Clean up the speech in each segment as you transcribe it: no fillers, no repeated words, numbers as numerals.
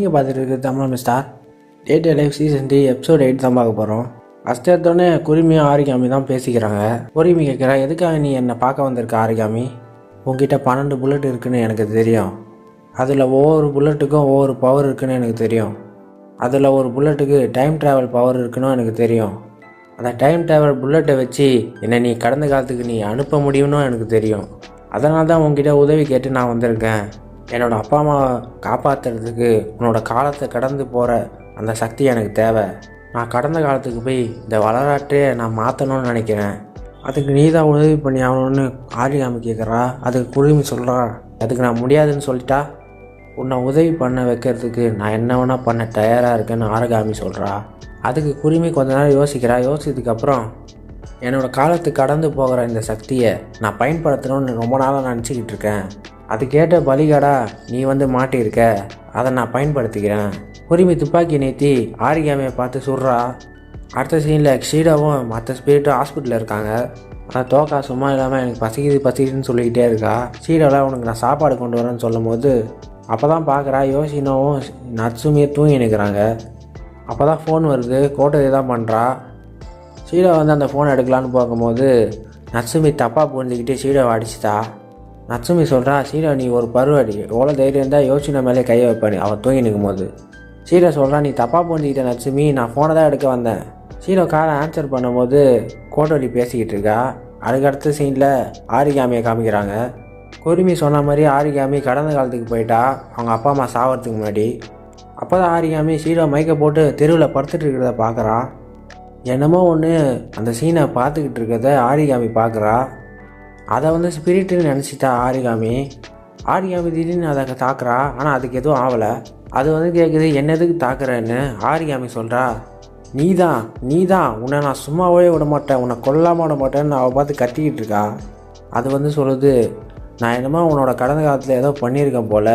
நீங்கள் பார்த்துட்டு இருக்குது Tamil mister date life season 3 episode 8 தான் பார்க்க போகிறோம். ஃபஸ்ட் எடுத்தோடனே குருமியும் ஆரிகாமி தான் பேசிக்கிறாங்க. குருமி கேட்குறா, எதுக்காக நீ என்னை பார்க்க வந்திருக்க ஆரிகாமி? உங்ககிட்ட 12 புல்லட் இருக்குன்னு எனக்கு தெரியும். அதில் ஒவ்வொரு புல்லட்டுக்கும் ஒவ்வொரு பவர் இருக்குன்னு எனக்கு தெரியும். அதில் ஒரு புல்லட்டுக்கு டைம் ட்ராவல் பவர் இருக்குன்னு எனக்கு தெரியும். அந்த டைம் ட்ராவல் புல்லட்டை வச்சு என்னை நீ கடந்த காலத்துக்கு நீ அனுப்ப முடியும்னு எனக்கு தெரியும். அதனால தான் உங்ககிட்ட உதவி கேட்டு நான் வந்திருக்கேன். என்னோடய அப்பா அம்மாவை காப்பாற்றுறதுக்கு உன்னோட காலத்தை கடந்து போகிற அந்த சக்தி எனக்கு தேவை. நான் கடந்த காலத்துக்கு போய் இந்த வரலாற்றையே நான் மாற்றணும்னு நினைக்கிறேன். அதுக்கு நீ தான் உதவி பண்ணி ஆகணும்னு ஆரிகாமி கேட்குறா. அதுக்கு குருமி சொல்கிறா, அதுக்கு நான் முடியாதுன்னு சொல்லிட்டா உன்னை உதவி பண்ண வைக்கிறதுக்கு நான் என்ன வேணால் பண்ண தயாராக இருக்கேன்னு ஆரிகாமி சொல்கிறா. அதுக்கு குருமி கொஞ்ச நேரம் யோசிக்கிறா. யோசிச்சதுக்கப்புறம் என்னோடய காலத்து கடந்து போகிற இந்த சக்தியை நான் பயன்படுத்தணும்னு ரொம்ப நாளாக நினச்சிக்கிட்டு இருக்கேன். அது கேட்ட பலிகடா நீ வந்து மாட்டியிருக்க, அதை நான் பயன்படுத்திக்கிறேன். குருமி துப்பாக்கி நீத்தி ஆரிகாமியை பார்த்து சுடுறா. அடுத்த சீனில் ஷீடாவும் மற்ற ஸ்பிரிட்டும் ஹாஸ்பிட்டலில் இருக்காங்க. ஆனால் தோக்கா சும்மா இல்லாமல் எனக்கு பசிக்குதுன்னு சொல்லிக்கிட்டே இருக்கா. ஷீடாவில் உனக்கு நான் சாப்பாடு கொண்டு வரேன்னு சொல்லும் போது அப்போ தான் பார்க்குறா யோசினோவும் நட்சுமியை தூங்கி நிற்கிறாங்க. அப்போ தான் ஃபோன் வருது. கோட்டை தான் பண்ணுறா. ஷீடா வந்து அந்த ஃபோனை எடுக்கலான்னு பார்க்கும்போது நட்சுமி தப்பாக புரிஞ்சுக்கிட்டு ஷீடாவை அடிச்சிட்டா. நட்சுமி சொல்கிறா, ஷீடா நீ ஒரு பருவாடி, எவ்வளோ தைரியம் இருந்தால் யோசின மேலே கையை வைப்பானி அவன் தூங்கி நிற்கும் போது. ஷீடா சொல்கிறா, நீ தப்பாக புரிஞ்சுக்கிட்ட நட்சுமி, நான் ஃபோனை தான் எடுக்க வந்தேன். ஷீடா காரை ஆன்சர் பண்ணும்போது கோட்டோலி பேசிக்கிட்டு இருக்கா. அதுக்கடுத்த சீனில் ஆரிகாமியை காமிக்கிறாங்க. குருமி சொன்ன மாதிரி ஆரிகாமி கடந்த காலத்துக்கு போயிட்டா, அவங்க அப்பா அம்மா சாவறதுக்கு முன்னாடி. அப்போ தான் ஆரிகாமி ஷீடா மைக்கை போட்டு தெருவில் படுத்துட்டு இருக்கிறத பார்க்குறா. என்னமோ ஒன்று அந்த சீனை பார்த்துக்கிட்டு இருக்கிறத ஆரிகாமி பார்க்குறா. அதை வந்து ஸ்பிரிட்டுன்னு நினச்சிட்டா ஆரிகாமி. திடீர்னு அதை தாக்குறா. ஆனால் அதுக்கு எதுவும் ஆகலை. அது வந்து கேட்குது, என்னதுக்கு தாக்குறேன்னு. ஆரிகாமி சொல்கிறா, நீ தான் உன்னை நான் சும்மாவே விட மாட்டேன், உன்னை கொல்லாமல் விட மாட்டேன்னு அவள் பார்த்து கத்திக்கிட்டு இருக்கா. அது வந்து சொல்லுது, நான் என்னமோ உன்னோட கடந்த காலத்தில் ஏதோ பண்ணியிருக்கேன் போல்,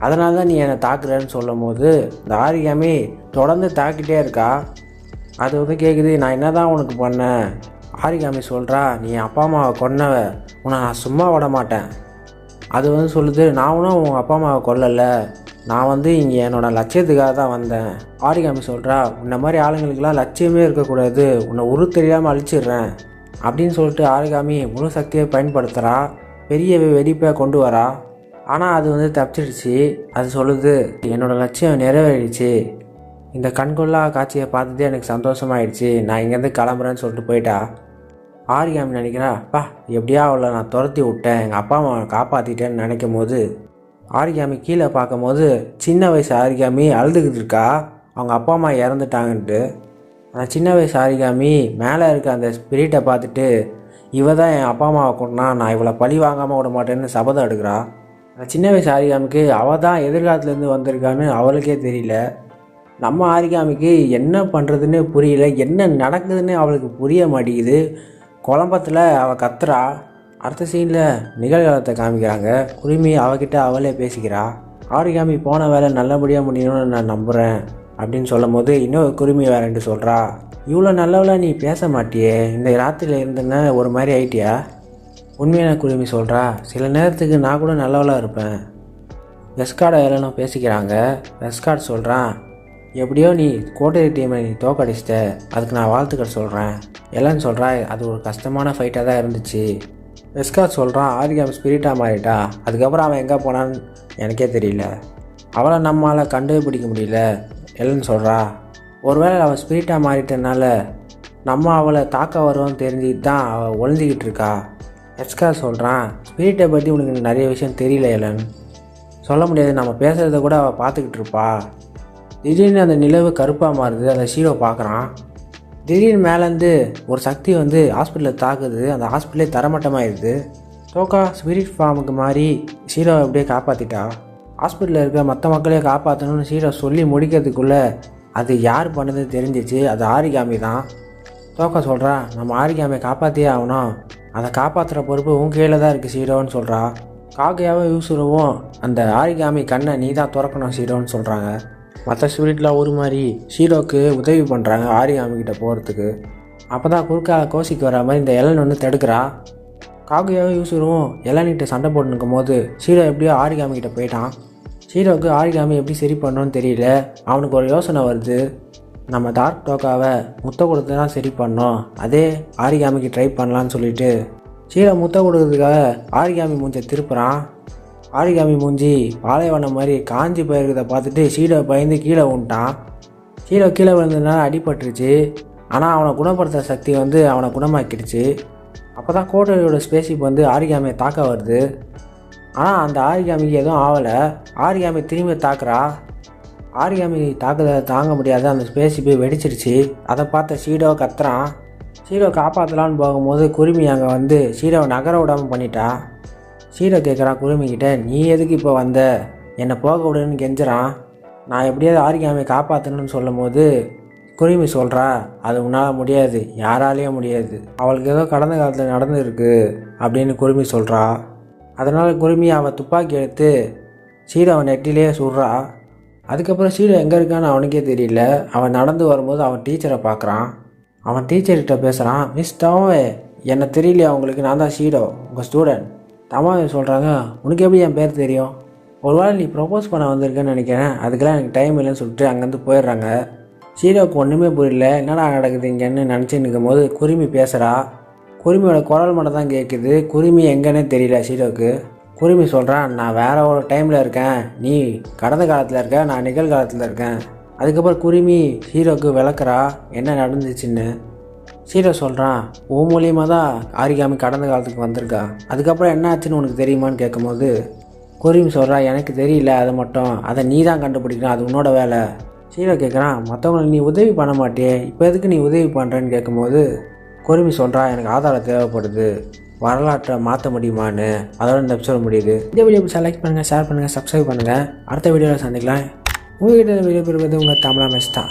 அதனால தான் நீ என்னை தாக்குறேன்னு சொல்லும் போது இந்த ஆரிகாமி தொடர்ந்து தாக்கிட்டே இருக்கா. அது வந்து கேட்குது, நான் என்ன தான் உனக்கு பண்ணேன்? ஆரிகாமி சொல்கிறா, நீ அப்பா அம்மாவை கொன்னவ, உன்னை நான் சும்மா விட மாட்டேன். அது வந்து சொல்லுது, நான் ஒன்றும் உங்கள் அப்பா அம்மாவை கொல்லலை, நான் வந்து இங்கே என்னோடய லட்சியத்துக்காக தான் வந்தேன். ஆரிகாமி சொல்கிறா, உன்ன மாதிரி ஆளுங்களுக்கெல்லாம் லட்சியமே இருக்கக்கூடாது, உன்னை உரு தெரியாமல் அழிச்சிடுறேன் அப்படின்னு சொல்லிட்டு ஆரிகாமி முழு சக்தியை பயன்படுத்துகிறா. பெரிய வெடிப்பை கொண்டு வரா. ஆனால் அது வந்து தப்பிச்சிடுச்சு. அது சொல்லுது, என்னோடய லட்சியம் நிறைவேறிடுச்சு, இந்த கண்கொள்ளா காட்சியை பார்த்துட்டு எனக்கு சந்தோஷமாயிடுச்சு, நான் இங்கேருந்து கிளம்புறேன்னு சொல்லிட்டு போயிட்டா. ஆரிகாமி நினைக்கிறா, எப்படியா அவளை நான் துரத்தி விட்டேன், எங்கள் அப்பா அம்மாவை காப்பாற்றிட்டேன்னு நினைக்கும் போது ஆரிகாமி கீழே பார்க்கும்போது சின்ன வயசு ஆரிகாமி அழுதுகிட்டு இருக்கா, அவங்க அப்பா அம்மா இறந்துட்டாங்கன்ட்டு. அந்த சின்ன வயசு ஆரிகாமி மேலே இருக்க அந்த ஸ்பிரிட்டை பார்த்துட்டு, இவ தான் என் அப்பா அம்மாவை கொண்டா, நான் இவளை பழி வாங்காமல் விட மாட்டேன்னு சபதம் எடுக்கிறா. அந்த சின்ன வயசு ஆரிகாமிக்கு அவள் தான் எதிர்காலத்துலேருந்து வந்திருக்கான்னு அவளுக்கே தெரியல. நம்ம ஆரிகாமிக்கு என்ன பண்ணுறதுன்னு புரியல, என்ன நடக்குதுன்னு அவளுக்கு புரிய மாட்டேங்குது. குழம்பத்தில் அவள் கத்துறா. அடுத்த சீனில் நிகழ்காலத்தை காமிக்கிறாங்க. குருமி அவகிட்ட அவளே பேசிக்கிறா. ஆரிகாமி போன வேலை நல்லபடியாக முடியணும்னு நான் நம்புகிறேன் அப்படின்னு சொல்லும் போது இன்னொரு குருமி வேறன்ட்டு சொல்கிறா, இவ்வளோ நல்லவளா நீ பேச மாட்டியே, இந்த ராத்திரியில் இருந்துன்னா ஒரு மாதிரி ஆயிட்டியா? உண்மையான குருமி சொல்கிறா, சில நேரத்துக்கு நான் கூட நல்லவளாக இருப்பேன். வெஸ்கார்டை எல்லாம் பேசிக்கிறாங்க. வெஸ்கார்ட் சொல்கிறான், எப்படியோ நீ கோட்டை டீமை நீ தோக்கடிச்சிட்ட, அதுக்கு நான் வாழ்த்துக்கள் சொல்கிறேன். எல்லாம் சொல்கிறா, அது ஒரு கஷ்டமான ஃபைட்டாக தான் இருந்துச்சு. வெஸ்கார்ட் சொல்கிறான், ஆரிகாமி ஸ்பிரிட்டாக மாறிட்டா, அதுக்கப்புறம் அவன் எங்கே போனான்னு எனக்கே தெரியல, அவளை நம்மளால் கண்டுபிடிக்க முடியல. எல்லாம் சொல்கிறா, ஒருவேளை அவள் ஸ்பிரிட்டாக மாறிட்டனால நம்ம அவளை தாக்க வருவோன்னு தெரிஞ்சுக்கிட்டு தான் அவள் ஒளிஞ்சிக்கிட்டு இருக்கா. வெஸ்கார்ட் சொல்கிறான், ஸ்பிரிட்டை பற்றி உனக்கு நிறைய விஷயம் தெரியல எலன், சொல்ல முடியாது, நம்ம பேசுகிறத கூட அவள் பார்த்துக்கிட்டு இருப்பா. திடீர்னு அந்த நிலவு கருப்பாக மாறுது. அந்த ஷீரோ பார்க்குறான். திடீர்னு மேலேருந்து ஒரு சக்தி வந்து ஹாஸ்பிட்டலில் தாக்குது. அந்த ஹாஸ்பிட்டலே தரமட்டமாகிடுது. தோக்கா ஸ்பிரிட் ஃபார்முக்கு மாதிரி ஷீரோவை அப்படியே காப்பாற்றிட்டா. ஹாஸ்பிட்டலில் இருக்க மற்ற மக்களையே காப்பாற்றணும்னு ஷீரோ சொல்லி முடிக்கிறதுக்குள்ளே அது யார் பண்ணதுன்னு தெரிஞ்சிச்சு. அது ஆரிகாமி தான். தோக்கா சொல்கிறா, நம்ம ஆரிகாமியை காப்பாற்றியே ஆகணும், அதை காப்பாற்றுற பொறுப்பு உன் கையில் தான் இருக்குது ஷீரோன்னு சொல்கிறா. காக்கையாகவும் யூசுருவும் அந்த ஆரிகாமி கண்ணை நீ தான் திறக்கணும் ஷீரோன்னு சொல்கிறாங்க. மற்ற ஸ்பிரிட்லாம் ஒரு மாதிரி ஷீரோக்கு உதவி பண்ணுறாங்க ஆரிகாமிக்கிட்ட போகிறதுக்கு. அப்போ தான் குறுக்கால கோசிக்கு வர மாதிரி இந்த எலன் வந்து தடுக்கிறா. காக்கையாகவும் யூசுருவும் எலனிட்ட சண்டை போட்டு நிற்கும் போது ஷீரோ எப்படியோ ஆரிகாமிக்கிட்ட போயிட்டான். ஷீரோவுக்கு ஆரிகாமி எப்படி சரி பண்ணணும்னு தெரியல. அவனுக்கு ஒரு யோசனை வருது. நம்ம டார்க் டோக்காவை முத்த கொடுத்து தான் சரி பண்ணோம், அதே ஆரிகாமிக்கு ட்ரை பண்ணலான்னு சொல்லிட்டு ஷீரோ முத்த கொடுக்கறதுக்காக ஆரிகாமி மூஞ்சை திருப்புறான். ஆரிகாமி மூஞ்சி பாலைவனம் மாதிரி காஞ்சி போயிருக்கிறத பார்த்துட்டு ஷீரோ பயந்து கீழே விட்டான். ஷீரோ கீழே விழுந்ததுனால அடிபட்டுருச்சு. ஆனால் அவனை குணப்படுத்துகிற சக்தி அவனை குணமாக்கிடுச்சு. அப்போ தான் கோட்டரியோட ஸ்பேஸ்ஷிப் ஆரிகாமியை தாக்க வருது. ஆனால் அந்த ஆரிகாமிக்கு எதுவும் ஆகலை. ஆரிகாமி திரும்பி தாக்குறா. ஆரிகாமி தாக்குதலை தாங்க முடியாத அந்த ஸ்பேஸ்ஷிப்பை வெடிச்சிருச்சு. அதை பார்த்த ஷீரோ கத்துறான். ஷீரோ காப்பாற்றலான்னு போகும்போது குருமி அங்கே ஷீரோவை நகர விடாமல் பண்ணிட்டா. ஷீரோ கேட்குறான் குருமிக்கிட்ட, நீ எதுக்கு இப்போ வந்த, என்னை போக விடுன்னு கெஞ்சுறான். நான் எப்படியாவது ஆரிகாமியை காப்பாற்றணும்னு சொல்லும் போது குருமி சொல்கிறா, அது உன்னால் முடியாது, யாராலேயும் முடியாது, அவளுக்கு ஏதோ கடந்த காலத்தில் நடந்துருக்கு அப்படின்னு குருமி சொல்கிறா. அதனால் குருமி அவள் துப்பாக்கி எடுத்து ஷீரோவை நெட்டிலே சுடுறா. அதுக்கப்புறம் ஷீரோ எங்கே இருக்கான்னு அவனுக்கே தெரியல. அவன் நடந்து வரும்போது அவன் டீச்சரை பார்க்குறான். அவன் டீச்சர்கிட்ட பேசுகிறான். மிஸ் தமாவே, என்னை தெரியலையா உங்களுக்கு, நான் தான் ஷீரோ, உங்கள் ஸ்டூடெண்ட். தமாவே சொல்கிறாங்க, உனக்கு எப்படி என் பேர் தெரியும், ஒரு வேளை நீ ப்ரப்போஸ் பண்ண வந்திருக்கேன்னு நினைக்கிறேன், அதுக்கெல்லாம் எனக்கு டைம் இல்லைன்னு சொல்லிட்டு அங்கேருந்து போயிடுறாங்க. ஷீரோவுக்கு ஒன்றுமே புரியல, என்னடா நடக்குது இங்கேன்னு நினச்சின்னு இருக்கும்போது குருமி பேசுகிறா. குருமியோட குரல் மட்டும் தான் கேட்குது. குருமி எங்கன்னே தெரியல ஷீரோவுக்கு. குருமி சொல்கிறான், நான் வேற ஒரு டைமில் இருக்கேன், நீ கடந்த காலத்தில் இருக்க, நான் நிகழ்காலத்தில் இருக்கேன். அதுக்கப்புறம் குருமி ஷீரோவுக்கு விளக்குறா என்ன நடந்துச்சுன்னு. ஷீரோ சொல்கிறான், உன் மூலியமாக தான் ஆரிகாமி கடந்த காலத்துக்கு வந்திருக்கா, அதுக்கப்புறம் என்ன ஆச்சுன்னு உனக்கு தெரியுமான்னு கேட்கும்போது குருமி சொல்கிறா, எனக்கு தெரியல, அதை நீ தான் கண்டுபிடிக்கணும், அது உன்னோட வேலை. ஷீரோ கேட்குறான், மற்றவங்களை நீ உதவி பண்ண மாட்டியே, இப்போ எதுக்கு நீ உதவி பண்ணுறேன்னு கேட்கும்போது குருமி சொல்கிறா, எனக்கு ஆதாரம் தேவைப்படுது, வரலாற்றை மாற்ற முடியுமான்னு. அதோட இந்த எபிசோட் முடியுது. இந்த வீடியோ பிடிச்சா லைக் பண்ணுங்கள், ஷேர் பண்ணுங்கள், சப்ஸ்கிரைப் பண்ணுங்கள். அடுத்த வீடியோவில் சந்திக்கலாம். உங்கள்கிட்ட வீடியோ பெறுவது உங்கள் தமிழா மெஸ்டா.